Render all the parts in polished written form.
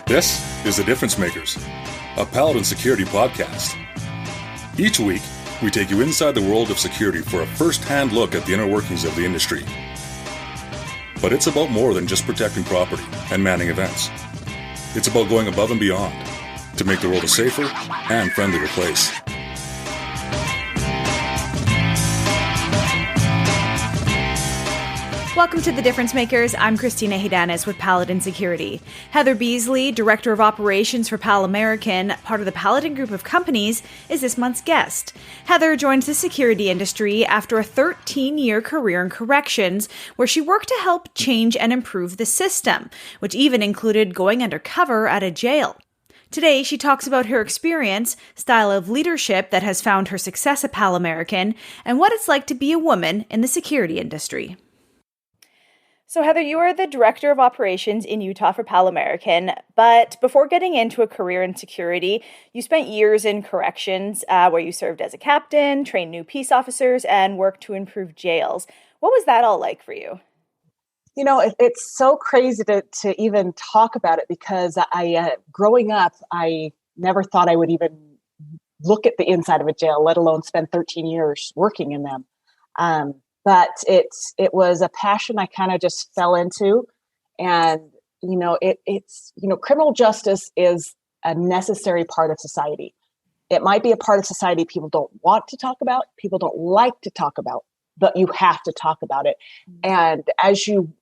This is The Difference Makers, a PalAmerican security podcast. Each week, we take you inside the world of security for a first-hand look at the inner workings of the industry. But it's about more than just protecting property and manning events. It's about going above and beyond to make the world a safer and friendlier place. Welcome to The Difference Makers. I'm Christina Haydanis with PalAmerican Security. Heather Beasley, Director of Operations for PalAmerican, part of the PalAmerican group of companies, is this month's guest. Heather joins the security industry after a 13-year career in corrections, where she worked to help change and improve the system, which even included going undercover at a jail. Today, she talks about her experience, style of leadership that has found her success at PalAmerican, and what it's like to be a woman in the security industry. So Heather, you are the Director of Operations in Utah for PalAmerican, but before getting into a career in security, you spent years in corrections where you served as a captain, trained new peace officers, and worked to improve jails. What was that all like for you? You know, it's so crazy to even talk about it because growing up, I never thought I would even look at the inside of a jail, let alone spend 13 years working in them. But it was a passion I kind of just fell into. And, criminal justice is a necessary part of society. It might be a part of society people don't want to talk about, people don't like to talk about, but you have to talk about it. And as you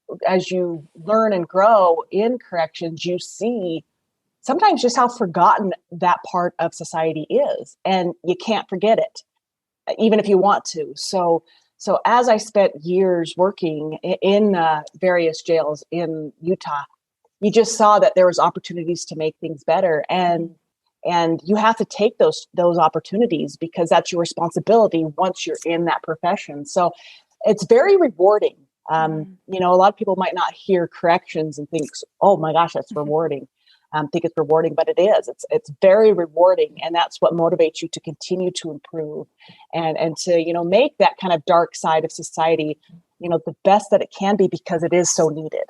learn and grow in corrections, you see sometimes just how forgotten that part of society is. And you can't forget it, even if you want to. So as I spent years working in various jails in Utah, you just saw that there was opportunities to make things better. And you have to take those opportunities because that's your responsibility once you're in that profession. So it's very rewarding. A lot of people might not hear corrections and think, oh my gosh, that's rewarding. Think it's rewarding, but it is. It's very rewarding, and that's what motivates you to continue to improve and to make that kind of dark side of society, the best that it can be because it is so needed.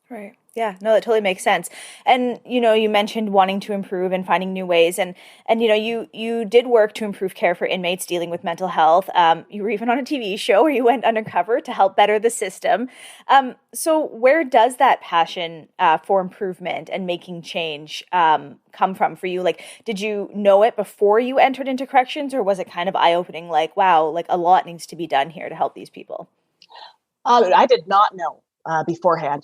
Right. Yeah, no, that totally makes sense. And, you mentioned wanting to improve and finding new ways. And you did work to improve care for inmates dealing with mental health. You were even on a TV show where you went undercover to help better the system. So where does that passion for improvement and making change come from for you? Like, did you know it before you entered into corrections, or was it kind of eye-opening, like, wow, like a lot needs to be done here to help these people? I did not know beforehand.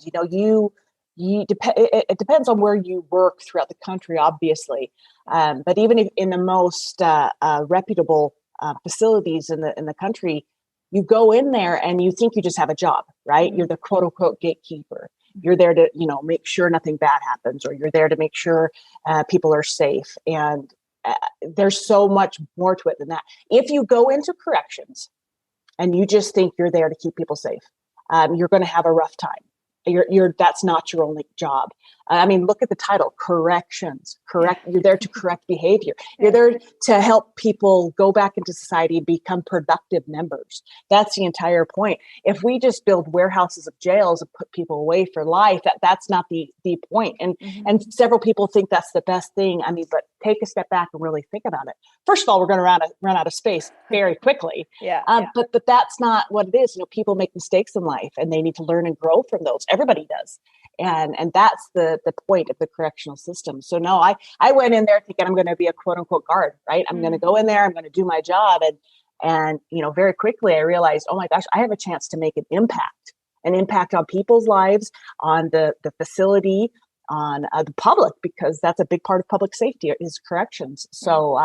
It depends on where you work throughout the country, obviously. But even if in the most reputable facilities in the country, you go in there and you think you just have a job, right? You're the quote unquote gatekeeper. You're there to, make sure nothing bad happens, or you're there to make sure people are safe. And there's so much more to it than that. If you go into corrections and you just think you're there to keep people safe, you're going to have a rough time. That's not your only job. Look at the title, corrections. You're there to correct behavior. You're there to help people go back into society and become productive members. That's the entire point. If we just build warehouses of jails and put people away for life, that's not the point. And several people think that's the best thing. But take a step back and really think about it. First of all, we're going to run out of space very quickly. But that's not what it is. People make mistakes in life and they need to learn and grow from those. Everybody does. And that's the point of the correctional system. So no, I went in there thinking I'm going to be a quote unquote guard, right? I'm going to go in there, I'm going to do my job. And very quickly I realized, oh my gosh, I have a chance to make an impact on people's lives, on the facility, on the public, because that's a big part of public safety is corrections. So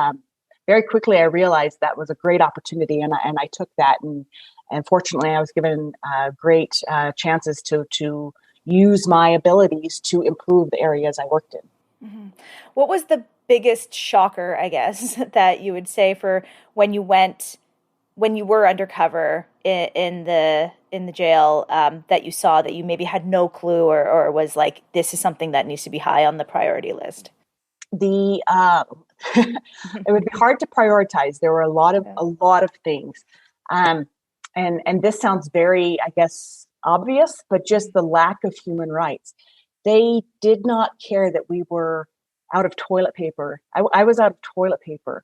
very quickly I realized that was a great opportunity, and I took that. And fortunately I was given great chances to use my abilities to improve the areas I worked in. Mm-hmm. What was the biggest shocker, I guess, that you would say for when you were undercover in the jail that you saw that you maybe had no clue or was like, this is something that needs to be high on the priority list? It would be hard to prioritize. There were a lot of things. And this sounds very, I guess, obvious, but just the lack of human rights. They did not care that we were out of toilet paper. I was out of toilet paper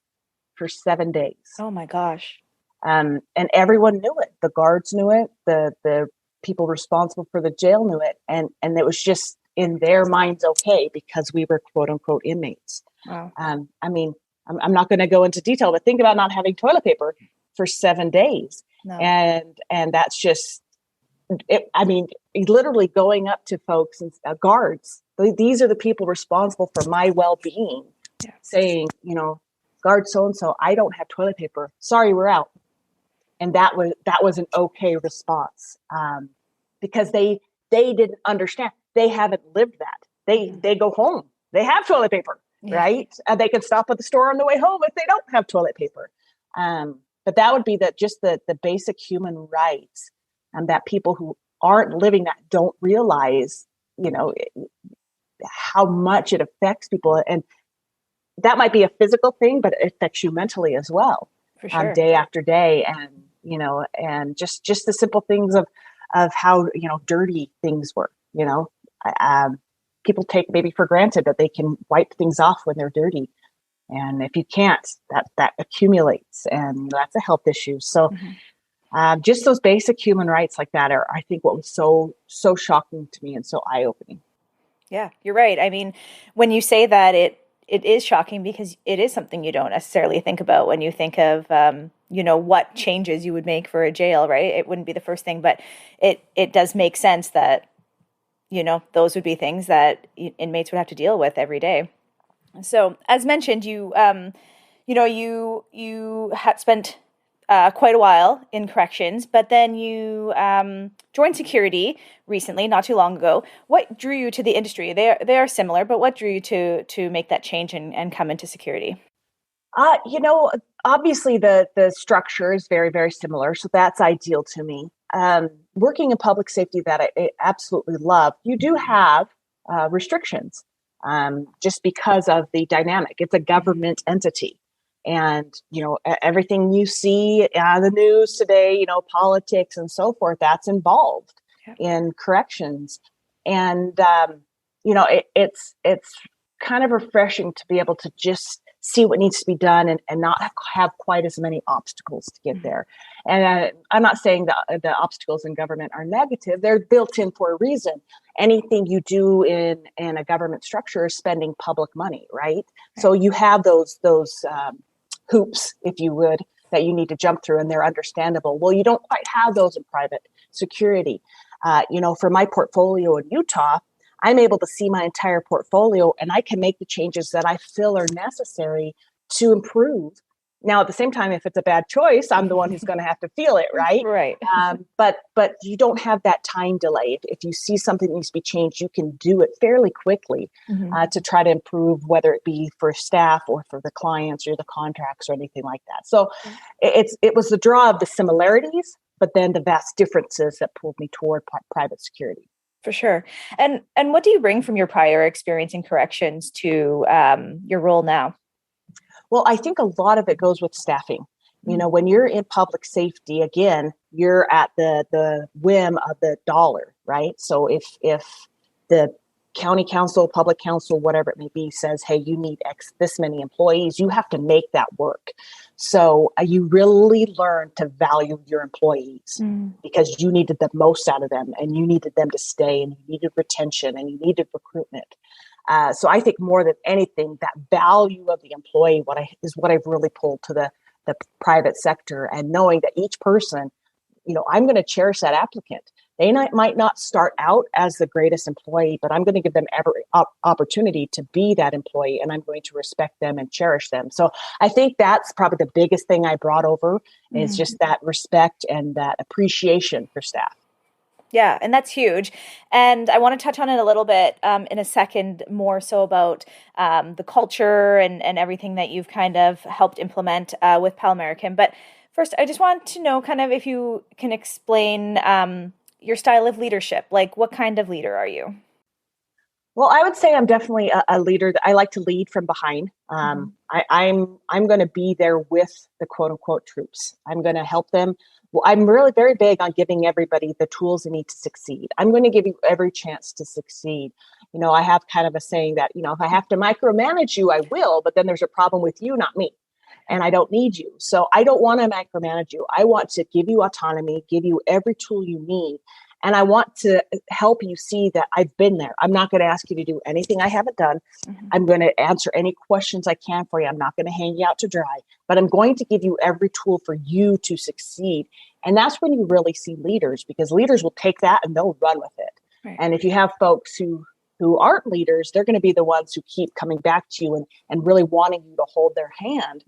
for 7 days. Oh my gosh. And everyone knew it. The guards knew it. The people responsible for the jail knew it. And it was just in their minds okay because we were quote unquote inmates. Wow. I mean, I'm not going to go into detail, but think about not having toilet paper for 7 days. No. And that's just, I mean, literally going up to folks and guards. These are the people responsible for my well-being, saying, guard so-and-so, I don't have toilet paper. Sorry, we're out. And that was an okay response because they didn't understand. They haven't lived that. They go home. They have toilet paper, right? They can stop at the store on the way home if they don't have toilet paper. But that would be the basic human rights that people who aren't living that don't realize, how much it affects people. And that might be a physical thing, but it affects you mentally as well. For sure. Day after day. And, and just the simple things of how, dirty things were, people take maybe for granted that they can wipe things off when they're dirty. And if you can't, that accumulates, and that's a health issue. So just those basic human rights like that are, I think, what was so shocking to me and so eye-opening. Yeah, you're right. I mean, when you say that, it is shocking because it is something you don't necessarily think about when you think of, what changes you would make for a jail, right? It wouldn't be the first thing, but it does make sense that, those would be things that inmates would have to deal with every day. So, as mentioned, you had spent quite a while in corrections, but then you joined security recently, not too long ago. What drew you to the industry? They are similar, but what drew you to make that change and come into security? Obviously the structure is very, very similar, so that's ideal to me. Working in public safety that I absolutely love, you do have restrictions. Just because of the dynamic. It's a government entity. And, everything you see on the news today, politics and so forth, that's involved in corrections. And, it's kind of refreshing to be able to just see what needs to be done and not have quite as many obstacles to get there. And I'm not saying that the obstacles in government are negative. They're built in for a reason. Anything you do in a government structure is spending public money, right? So you have those hoops, if you would, that you need to jump through, and they're understandable. Well, you don't quite have those in private security. For my portfolio in Utah, I'm able to see my entire portfolio and I can make the changes that I feel are necessary to improve. Now, at the same time, if it's a bad choice, I'm the one who's going to have to feel it, right? Right. But you don't have that time delay. If you see something needs to be changed, you can do it fairly quickly to try to improve, whether it be for staff or for the clients or the contracts or anything like that. So it was the draw of the similarities, but then the vast differences that pulled me toward private security. For sure. And what do you bring from your prior experience in corrections to your role now? Well, I think a lot of it goes with staffing. When you're in public safety, again, you're at the whim of the dollar, right? So if the county council, public council, whatever it may be, says, hey, you need this many employees, you have to make that work. So you really learn to value your employees because you needed the most out of them and you needed them to stay and you needed retention and you needed recruitment. So I think more than anything, that value of the employee is what I've really pulled to the private sector, and knowing that each person, I'm going to cherish that applicant. They might not start out as the greatest employee, but I'm going to give them every opportunity to be that employee, and I'm going to respect them and cherish them. So I think that's probably the biggest thing I brought over is just that respect and that appreciation for staff. Yeah, and that's huge. And I want to touch on it a little bit in a second, more so about the culture and everything that you've kind of helped implement with PalAmerican. But first, I just want to know kind of if you can explain your style of leadership. Like, what kind of leader are you? Well, I would say I'm definitely a leader. I like to lead from behind. I'm going to be there with the quote unquote troops. I'm going to help them. Well, I'm really very big on giving everybody the tools they need to succeed. I'm going to give you every chance to succeed. I have kind of a saying that, if I have to micromanage you, I will, but then there's a problem with you, not me. And I don't need you. So I don't want to micromanage you. I want to give you autonomy, give you every tool you need. And I want to help you see that I've been there. I'm not going to ask you to do anything I haven't done. I'm going to answer any questions I can for you. I'm not going to hang you out to dry, but I'm going to give you every tool for you to succeed. And that's when you really see leaders, because leaders will take that and they'll run with it. Right. And if you have folks who aren't leaders, they're going to be the ones who keep coming back to you and really wanting you to hold their hand.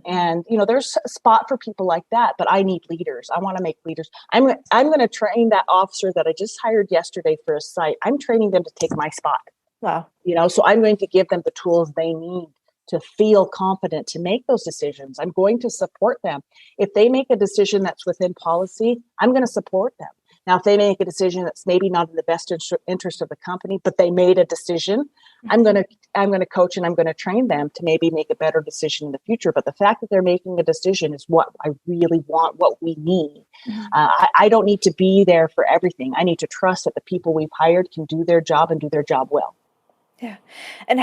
And, there's a spot for people like that, but I need leaders. I want to make leaders. I'm going to train that officer that I just hired yesterday for a site. I'm training them to take my spot. Wow. So I'm going to give them the tools they need to feel confident to make those decisions. I'm going to support them. If they make a decision that's within policy, I'm going to support them. Now, if they make a decision that's maybe not in the best interest of the company, but they made a decision, I'm going to coach and I'm going to train them to maybe make a better decision in the future. But the fact that they're making a decision is what I really want, what we need. I don't need to be there for everything. I need to trust that the people we've hired can do their job and do their job well. Yeah. And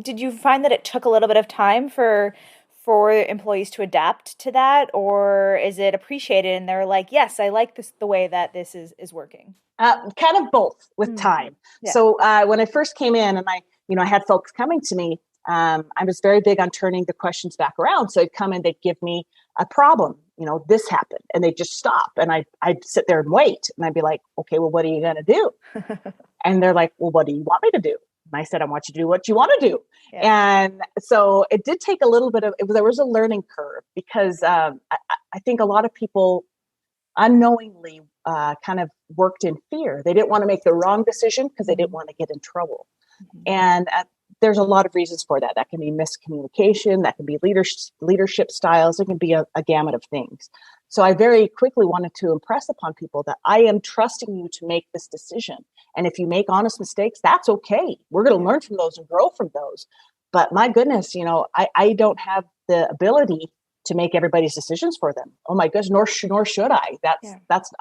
did you find that it took a little bit of time for employees to adapt to that, or is it appreciated and they're like, yes, I like this, the way that this is working? Kind of both with time. Yeah. So when I first came in and I had folks coming to me, I was very big on turning the questions back around. So they'd come in, they'd give me a problem, this happened, and they'd just stop. And I'd sit there and wait. And I'd be like, okay, well, what are you going to do? And they're like, well, what do you want me to do? And I said, I want you to do what you want to do. Yeah. And so it did take a little bit there was a learning curve, because I think a lot of people unknowingly kind of worked in fear. They didn't want to make the wrong decision because they didn't want to get in trouble. And there's a lot of reasons for that. That can be miscommunication. That can be leadership styles. It can be a gamut of things. So I very quickly wanted to impress upon people that I am trusting you to make this decision. And if you make honest mistakes, that's okay. We're going to learn from those and grow from those. But my goodness, I don't have the ability to make everybody's decisions for them. Oh my goodness, nor should I.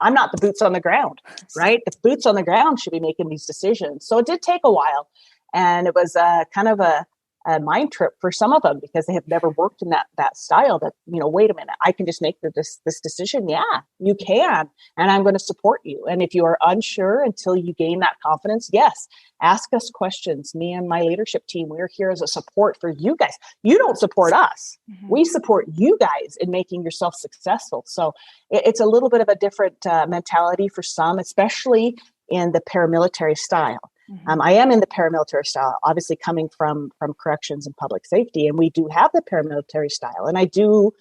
I'm not the boots on the ground, right? The boots on the ground should be making these decisions. So it did take a while. And it was kind of a mind trip for some of them, because they have never worked in that style. That, wait a minute, I can just make this decision. Yeah, you can. And I'm going to support you. And if you are unsure until you gain that confidence, yes, ask us questions. Me and my leadership team, we're here as a support for you guys. You don't support us. We support you guys in making yourself successful. So it's a little bit of a different mentality for some, especially in the paramilitary style. I am in the paramilitary style, obviously coming from corrections and public safety, and we do have the paramilitary style, and I do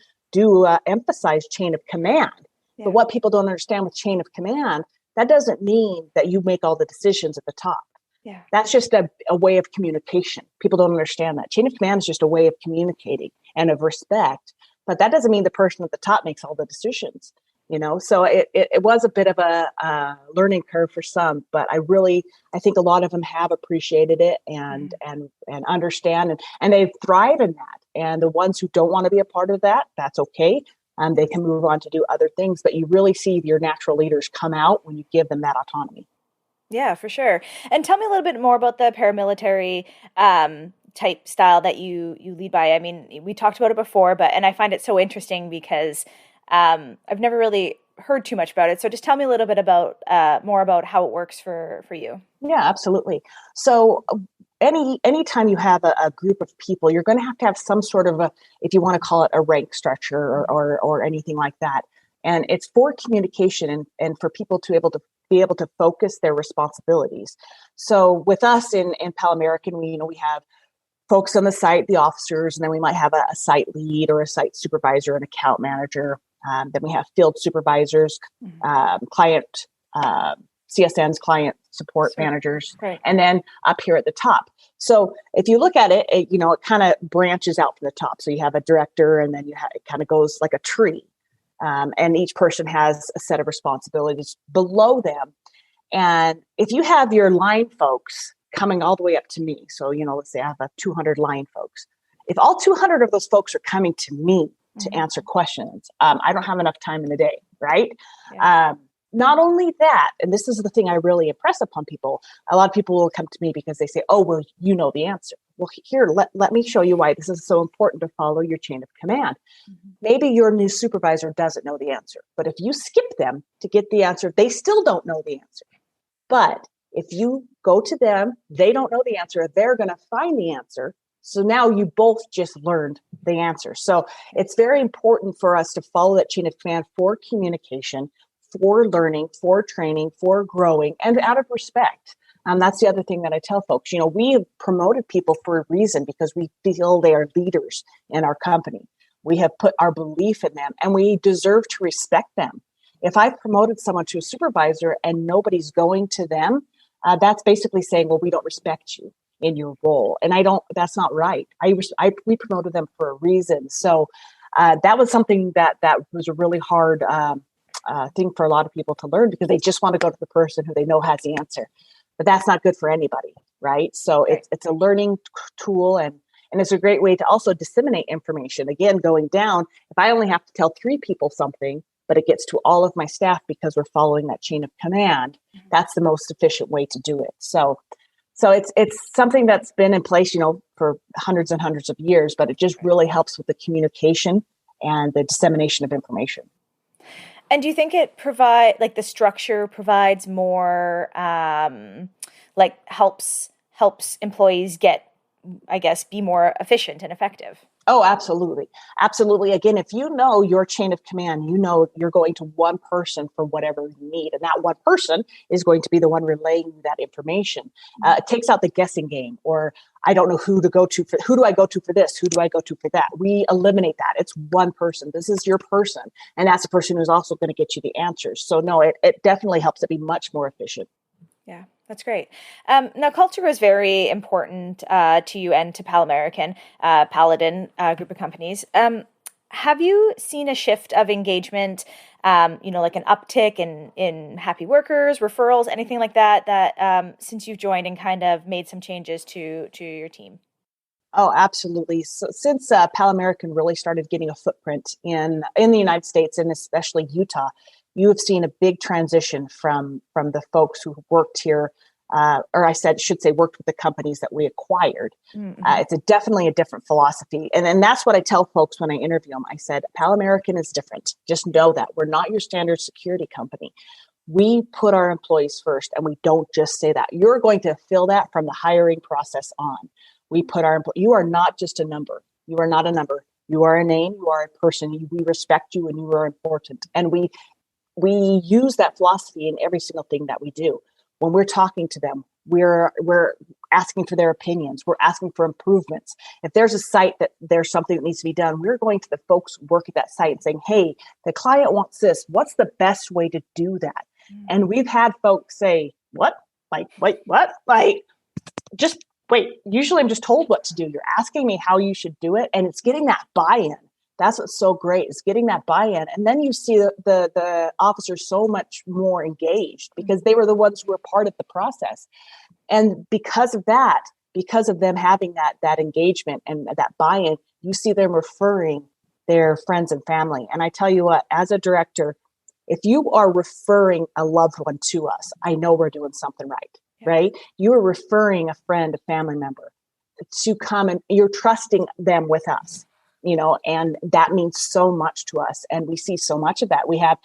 emphasize chain of command. Yeah. But what people don't understand with chain of command, that doesn't mean that you make all the decisions at the top. Yeah. That's just a way of communication. People don't understand that. Chain of command is just a way of communicating and of respect, but that doesn't mean the person at the top makes all the decisions. So it was a bit of a learning curve for some, but I think a lot of them have appreciated it and understand and they thrive in that. And the ones who don't want to be a part of that, that's okay. They can move on to do other things, but you really see your natural leaders come out when you give them that autonomy. Yeah, for sure. And tell me a little bit more about the paramilitary type style that you lead by. I mean, we talked about it before, and I find it so interesting because I've never really heard too much about it. So just tell me a little bit about more about how it works for you. Yeah, absolutely. So anytime you have a group of people, you're going to have some sort of if you want to call it a rank structure or anything like that. And it's for communication and for people to be able to focus their responsibilities. So with us in PalAmerican, we have folks on the site, the officers, and then we might have a site lead or a site supervisor, an account manager. Then we have field supervisors, client CSNs, client support managers, right. And then up here at the top. So if you look at it, it kind of branches out from the top. So you have a director, and then it kind of goes like a tree. And each person has a set of responsibilities below them. And if you have your line folks coming all the way up to me. So, let's say I have 200 line folks. If all 200 of those folks are coming to me to answer questions, I don't have enough time in the day, right? Yeah. Not only that, and this is the thing I really impress upon people, a lot of people will come to me because they say, oh, well, you know the answer. Well, here, let me show you why this is so important to follow your chain of command. Maybe your new supervisor doesn't know the answer, but if you skip them to get the answer, they still don't know the answer. But if you go to them, they don't know the answer, they're going to find the answer. So now you both just learned the answer. So it's very important for us to follow that chain of command for communication, for learning, for training, for growing, and out of respect. That's the other thing that I tell folks. We have promoted people for a reason because we feel they are leaders in our company. We have put our belief in them, and we deserve to respect them. If I've promoted someone to a supervisor and nobody's going to them, that's basically saying, well, we don't respect you in your role. And that's not right. We promoted them for a reason. So that was something that was a really hard thing for a lot of people to learn, because they just want to go to the person who they know has the answer. But that's not good for anybody, right? So it's a learning tool, and it's a great way to also disseminate information. Again, going down, if I only have to tell 3 people something, but it gets to all of my staff because we're following that chain of command, that's the most efficient way to do it. So it's something that's been in place, for hundreds and hundreds of years, but it just really helps with the communication and the dissemination of information. And do you think it the structure provides more, helps employees get, I guess, be more efficient and effective? Oh, absolutely. Absolutely. Again, if you know your chain of command, you're going to one person for whatever you need. And that one person is going to be the one relaying that information. It takes out the guessing game, or I don't know who to go to for, who do I go to for this? Who do I go to for that? We eliminate that. It's one person. This is your person. And that's the person who's also going to get you the answers. So no, it definitely helps it be much more efficient. Yeah, that's great. Now, culture is very important to you and to PalAmerican, Paladin group of companies. Have you seen a shift of engagement, like an uptick in happy workers, referrals, anything like that since you've joined and kind of made some changes to your team? Oh, absolutely. So since PalAmerican really started getting a footprint in the United States, and especially Utah, you have seen a big transition from the folks who worked here, should say worked with the companies that we acquired. Mm-hmm. It's definitely a different philosophy. And that's what I tell folks when I interview them. I said, PalAmerican is different. Just know that. We're not your standard security company. We put our employees first, and we don't just say that. You're going to feel that from the hiring process on. We put you are not just a number. You are not a number. You are a name. You are a person. We respect you, and you are important. And we use that philosophy in every single thing that we do. When we're talking to them, we're asking for their opinions. We're asking for improvements. If there's a site that there's something that needs to be done, we're going to the folks who work at that site and saying, hey, the client wants this. What's the best way to do that? Mm-hmm. And we've had folks say, what? Wait, what? Just wait. Usually I'm just told what to do. You're asking me how you should do it. And it's getting that buy-in. That's what's so great, is getting that buy-in. And then you see the officers so much more engaged because they were the ones who were part of the process. And because of that, because of them having that engagement and that buy-in, you see them referring their friends and family. And I tell you what, as a director, if you are referring a loved one to us, I know we're doing something right, right? You are referring a friend, a family member to come, and you're trusting them with us. And that means so much to us. And we see so much of that. We have,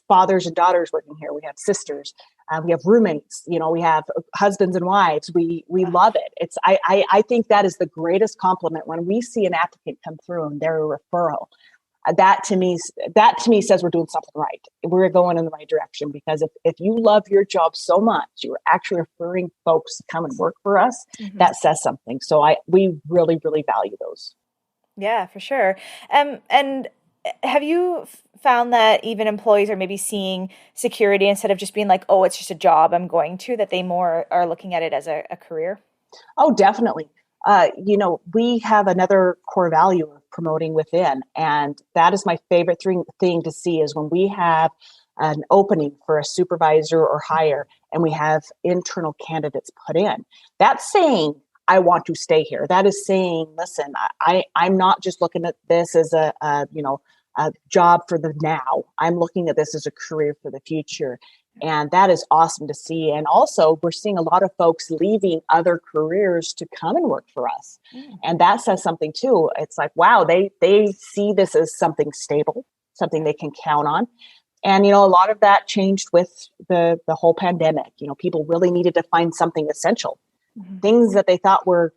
fathers and daughters working here. We have sisters. We have roommates. We have husbands and wives. We love it. I think that is the greatest compliment when we see an applicant come through and they're a referral. That to me says we're doing something right. We're going in the right direction, because if you love your job so much, you're actually referring folks to come and work for us. Mm-hmm. That says something. So we really, really value those. Yeah, for sure. And have you found that even employees are maybe seeing security instead of just being like, oh, it's just a job I'm going to, that they more are looking at it as a career? Oh, definitely. We have another core value of promoting within. And that is my favorite thing to see, is when we have an opening for a supervisor or higher, and we have internal candidates put in. That's saying, I want to stay here. That is saying, listen, I'm not just looking at this as a job for the now. I'm looking at this as a career for the future. And that is awesome to see. And also, we're seeing a lot of folks leaving other careers to come and work for us. And that says something too. It's like, wow, they see this as something stable, something they can count on. And, a lot of that changed with the whole pandemic. People really needed to find something essential. Things that they thought were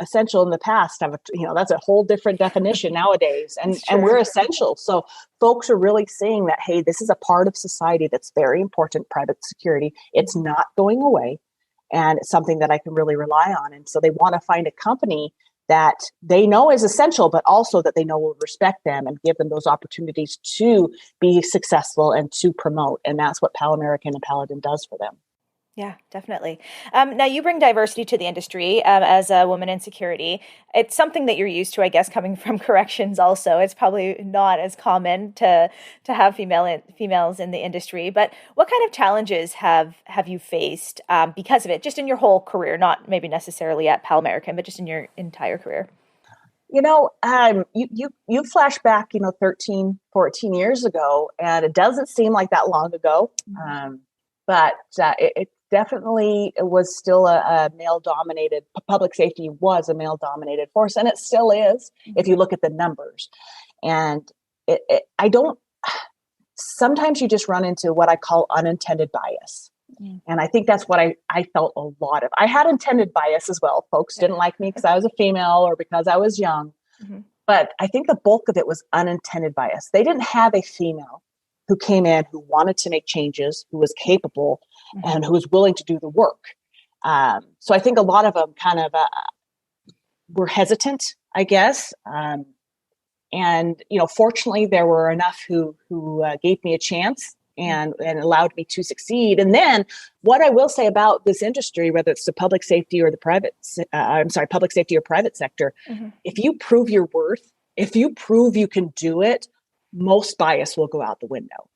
essential in the past have that's a whole different definition nowadays, and we're essential. So folks are really seeing that, hey, this is a part of society that's very important. Private security, it's not going away, and it's something that I can really rely on. And so they want to find a company that they know is essential, but also that they know will respect them and give them those opportunities to be successful and to promote. And that's what PalAmerican and Paladin does for them. Yeah, definitely. Now, you bring diversity to the industry as a woman in security. It's something that you're used to, I guess, coming from corrections also. It's probably not as common to have females in the industry. But what kind of challenges have you faced because of it, just in your whole career, not maybe necessarily at PalAmerican, but just in your entire career? You flash back, 13, 14 years ago, and it doesn't seem like that long ago. But it definitely was still a male-dominated, public safety was a male-dominated force, and it still is if you look at the numbers. And sometimes you just run into what I call unintended bias. And I think that's what I felt a lot of. I had intended bias as well. Folks didn't like me because I was a female or because I was young. But I think the bulk of it was unintended bias. They didn't have a female who came in, who wanted to make changes, who was capable, and who was willing to do the work. So I think a lot of them kind of were hesitant, I guess. And fortunately, there were enough who gave me a chance and allowed me to succeed. And then what I will say about this industry, whether it's the public safety or public safety or private sector, if you prove your worth, if you prove you can do it, most bias will go out the window.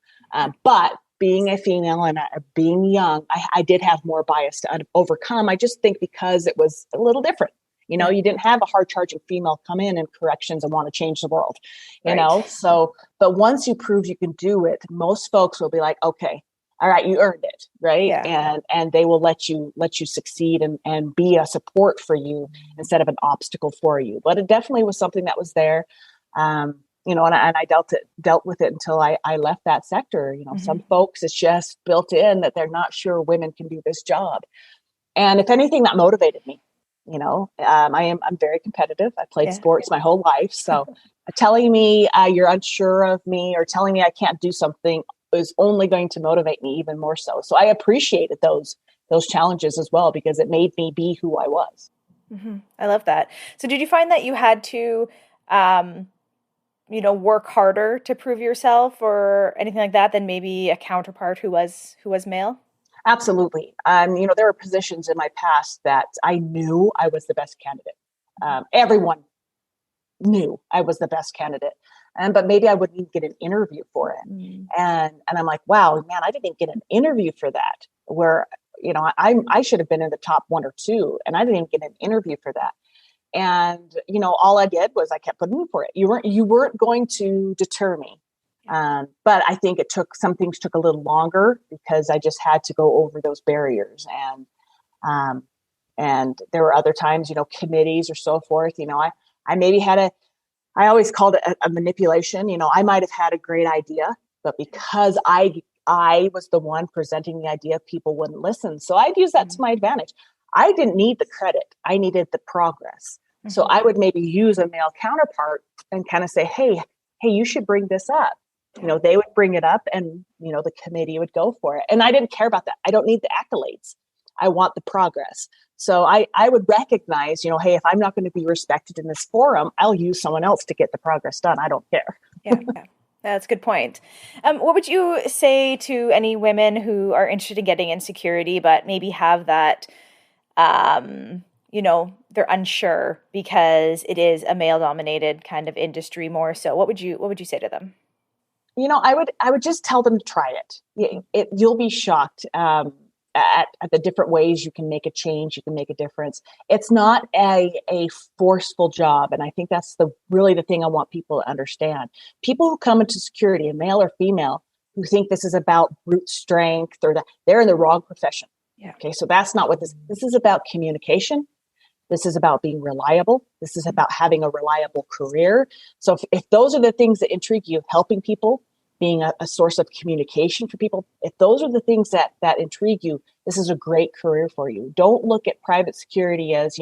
But being a female and being young, I did have more bias to overcome. I just think because it was a little different. You didn't have a hard-charging female come in corrections and want to change the world, So, but once you prove you can do it, most folks will be like, okay, all right, you earned it, right? Yeah. And they will let you succeed and be a support for you instead of an obstacle for you. But it definitely was something that was there. And I dealt with it until I left that sector. Some folks, it's just built in that they're not sure women can do this job. And if anything, that motivated me. I'm very competitive. I played sports my whole life. So telling me you're unsure of me or telling me I can't do something is only going to motivate me even more so. So I appreciated those challenges as well, because it made me be who I was. I love that. So did you find that you had to, work harder to prove yourself or anything like that than maybe a counterpart who was male? Absolutely. There were positions in my past that I knew I was the best candidate. Everyone knew I was the best candidate. But maybe I wouldn't even get an interview for it. And I'm like, wow, man, I didn't even get an interview for that, where, I should have been in the top 1 or 2, and I didn't even get an interview for that. And, all I did was I kept putting in for it. You weren't going to deter me. But I think some things took a little longer because I just had to go over those barriers. And there were other times, committees or so forth, I maybe had I always called it a manipulation. I might've had a great idea, but because I was the one presenting the idea, people wouldn't listen. So I'd use that to my advantage. I didn't need the credit. I needed the progress. So I would maybe use a male counterpart and kind of say, hey, you should bring this up. They would bring it up and, the committee would go for it. And I didn't care about that. I don't need the accolades. I want the progress. So I would recognize, hey, if I'm not going to be respected in this forum, I'll use someone else to get the progress done. I don't care. Yeah. That's a good point. What would you say to any women who are interested in getting in security, but maybe have that, they're unsure because it is a male-dominated kind of industry more so? What would you say to them? I would just tell them to try it. You'll be shocked at the different ways you can make a change, you can make a difference. It's not a forceful job. And I think that's really the thing I want people to understand. People who come into security, male or female, who think this is about brute strength or that, they're in the wrong profession. Yeah. Okay. So that's not what this is about. Communication. This is about being reliable. This is about having a reliable career. So if those are the things that intrigue you, helping people, being a source of communication for people, if those are the things that intrigue you, this is a great career for you. Don't look at private security as,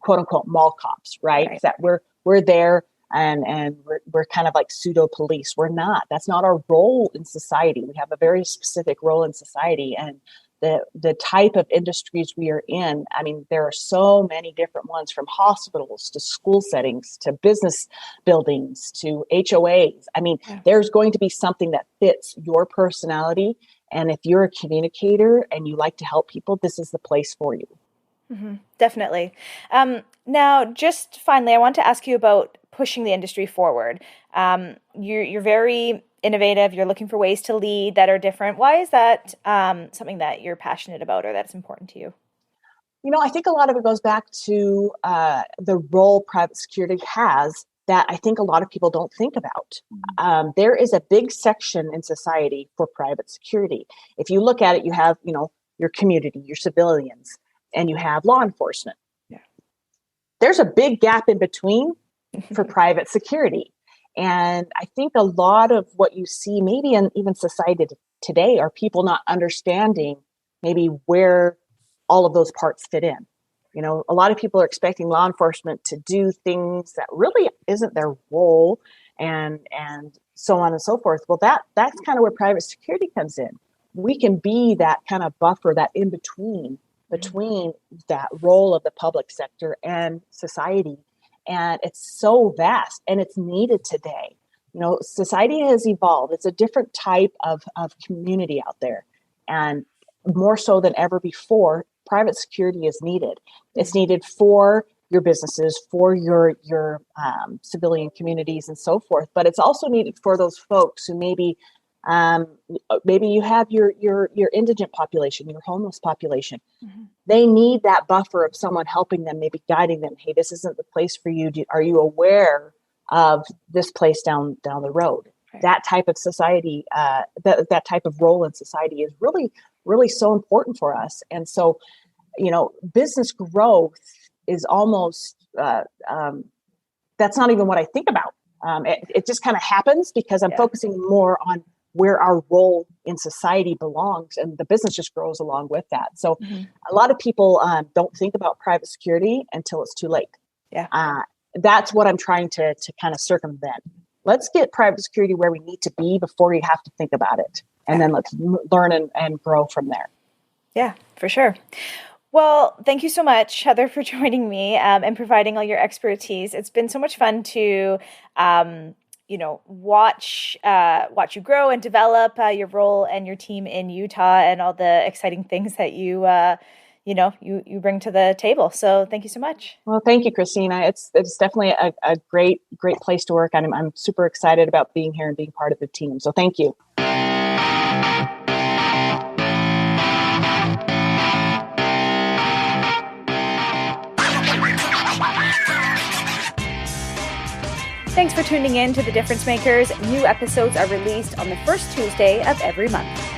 quote unquote, mall cops, right? That we're there and we're kind of like pseudo police. We're not. That's not our role in society. We have a very specific role in society, and the type of industries we are in, I mean, there are so many different ones, from hospitals to school settings to business buildings to HOAs. I mean, there's going to be something that fits your personality. And if you're a communicator and you like to help people, this is the place for you. Mm-hmm. Definitely. Now, just finally, I want to ask you about pushing the industry forward. You're very innovative. You're looking for ways to lead that are different. Why is that something that you're passionate about or that's important to you? I think a lot of it goes back to the role private security has that I think a lot of people don't think about. There is a big section in society for private security. If you look at it, you have, your community, your civilians, and you have law enforcement. Yeah. There's a big gap in between for private security. And I think a lot of what you see maybe in even society today are people not understanding maybe where all of those parts fit in. A lot of people are expecting law enforcement to do things that really isn't their role and so on and so forth. Well, that's kind of where private security comes in. We can be that kind of buffer, that in between that role of the public sector and society. And it's so vast and it's needed today. Society has evolved. It's a different type of community out there. And more so than ever before, private security is needed. It's needed for your businesses, for your civilian communities and so forth. But it's also needed for those folks who maybe you have your indigent population, your homeless population. Mm-hmm. They need that buffer of someone helping them, maybe guiding them. Hey, this isn't the place for you. Are you aware of this place down the road? Right. That type of society, that type of role in society is really, really so important for us. And so, business growth is almost, that's not even what I think about. It just kind of happens because I'm focusing more on where our role in society belongs, and the business just grows along with that. So a lot of people don't think about private security until it's too late. Yeah, that's what I'm trying to kind of circumvent. Let's get private security where we need to be before you have to think about it. And then let's learn and grow from there. Yeah, for sure. Well, thank you so much, Heather, for joining me and providing all your expertise. It's been so much fun to, watch you grow and develop your role and your team in Utah and all the exciting things that you bring to the table. So thank you so much. Well, thank you, Christina. It's definitely a great place to work. And I'm super excited about being here and being part of the team. So thank you. Thanks for tuning in to The Difference Makers. New episodes are released on the first Tuesday of every month.